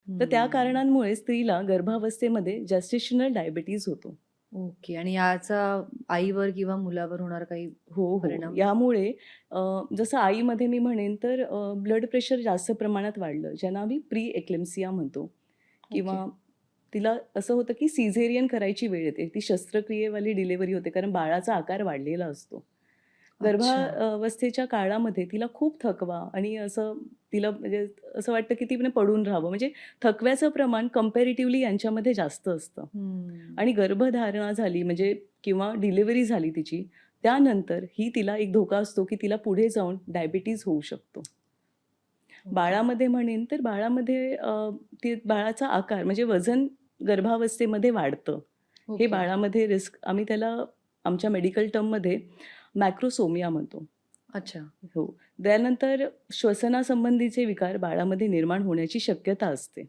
तर त्या हं. कारणांमुळे स्त्रीला गर्भावस्थेमध्ये जेस्टेशनल डायबिटीज होतो. ओके. आणि याचा आईवर किंवा मुलावर होणारा काही हो, हो. परिणाम? यामुळे जसं आईमध्ये मी म्हणेन तर ब्लड प्रेशर जास्त प्रमाणात वाढलं, ज्यांना आम्ही प्री एक्लेम्सिया म्हणतो ओके. किंवा तिला असं होतं की सिझेरियन करायची वेळ येते. ती शस्त्रक्रियेवाली डिलिव्हरी होते कारण बाळाचा आकार वाढलेला असतो. अच्छा. गर्भावस्थेच्या काळामध्ये तिला खूप थकवा आणि असं तिला म्हणजे असं वाटतं की तिने पडून राहावं. म्हणजे थकव्याचं प्रमाण कंपॅरेटिव्हली यांच्यामध्ये जास्त असतं. हं. आणि गर्भधारणा झाली म्हणजे किंवा डिलिव्हरी झाली तिची, त्यानंतर ही तिला एक धोका असतो, की तिला पुढे जाऊन डायबिटीज होऊ शकतो. ओके. बाळामध्ये म्हणेन तर बाळामध्ये ते बाळाचा आकार म्हणजे वजन गर्भावस्थेमध्ये वाढतं. हे ओके. बाळामध्ये रिस्क आम्ही त्याला आमच्या मेडिकल टर्ममध्ये मॅक्रोसोमिया म्हणतो. अच्छा. हो. त्यानंतर श्वसनासंबंधीचे विकार बाळामध्ये निर्माण होण्याची शक्यता असते.